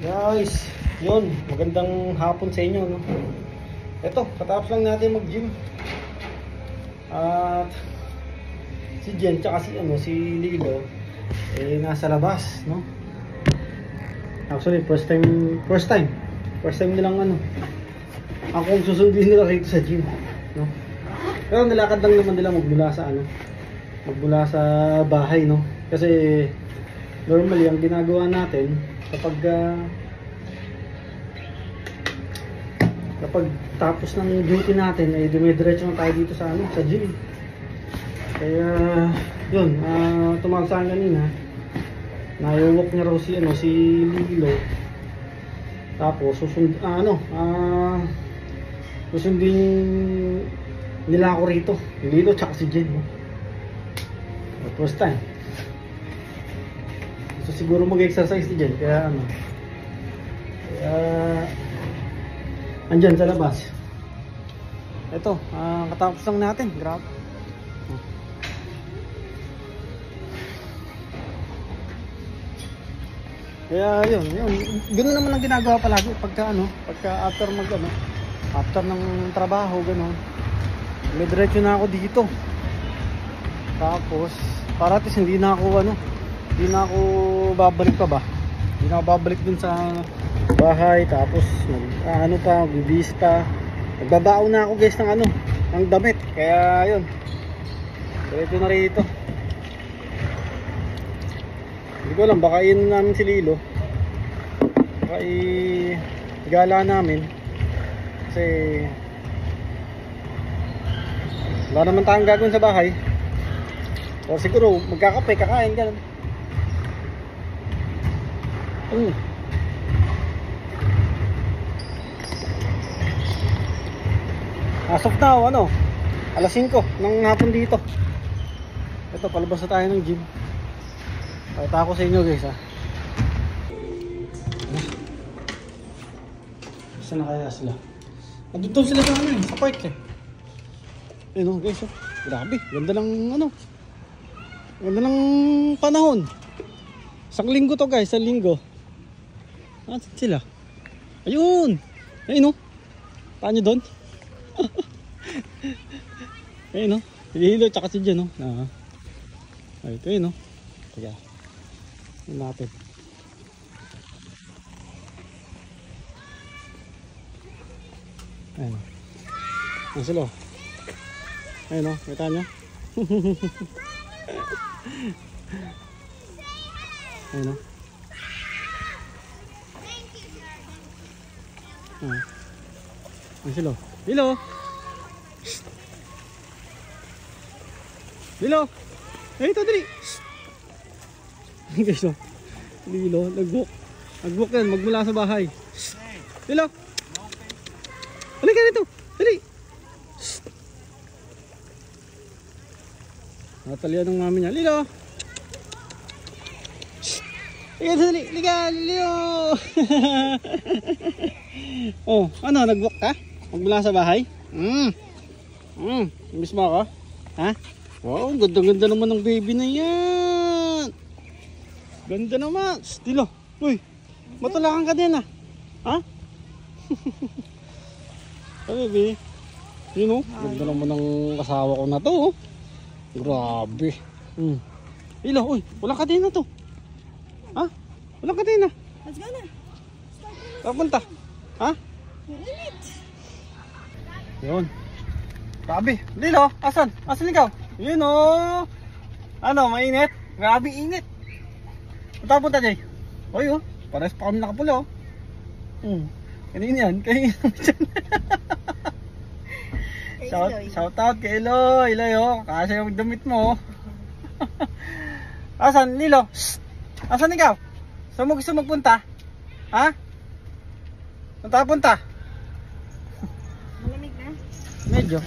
Guys, yun, magandang hapon sa inyo, no? Ito, katapos lang natin mag-gym. At si Jen, tsaka si Lilo, nasa labas, no? Actually, first time nilang akong susundin nila rito sa gym, no? Pero nilakad lang naman nila magmula sa bahay, no? Kasi normally ang ginagawa natin kapag tapos ng duty natin ay dumidiretso na tayo dito sa gym. Kaya yun, tumawag sa akin kanina, naiwalk niya raw si Lilo. Tapos susundin nila ako rito, Lilo tsaka si Jen, no? First time. So siguro mag-exercise si Jen, kaya andyan sa labas. Ito, katapos lang natin, grabe. Kaya yun, ganoon naman ang ginagawa palagi pagka after ng trabaho, ganoon. May diretso na ako dito. Tapos para at least hindi na ako babalik pa ba? Hindi na ako babalik dun sa bahay, tapos bibis pa. Nagbabaon na ako guys ng damit. Kaya yun, diretso na rito. Hindi ko alam, baka yun namin si Lilo, baka igala namin kasi wala naman tayong gagawin sa bahay, o siguro magkakape, kakain, gano'n. As of now, alas 5 ng hapon dito. Ito, palabas na tayo ng gym. Pakita ko sa inyo guys, ha. Saan na kaya sila? Nandun sila sa park eh. Ayun guys, grabe, ganda ng ganda ng panahon. Isang linggo to guys, isang linggo. Saan sila? Ayun! Ayun Taan nyo doon? Ayun Hilo tsaka si Jen Ay, ito yun Kaya natin. Ayun Ayun sila Ayun kita nyo. Ayun Ayun sila. Lilo! Lilo! Ay, ito dali! Guys, Lilo, nag-walk yan, magmula sa bahay. Lilo! Halika ka dito! Dali! Natalian ng mami niya. Lilo! Halika dali! Halika! Lilo! Nag-walk ka? Magmula sa bahay? Miss mo ako? Ha? Wow, ganda-ganda naman ng baby na yan. Ganda naman. Lilo, uy, matulakan ka din ha? Baby, ganda naman ng kasawa ko na to. Grabe. Lilo, uy, wala ka din na to. Ha? Wala ka din na. Let's go na. Papunta. Ha? Mainit. Yun. Grabe. Lilo, asan? Asan ikaw? Yun mainit. Grabe init. Punta punta Jay. Oy pares pa kami nakapula Kanina yan. Shout out kay Eloy. Eloy kasi yung damit mo Asan Lilo? Asan ikaw? Saan mo gusto magpunta? Ha? Saan tayo punta? Malamig na? Medyo.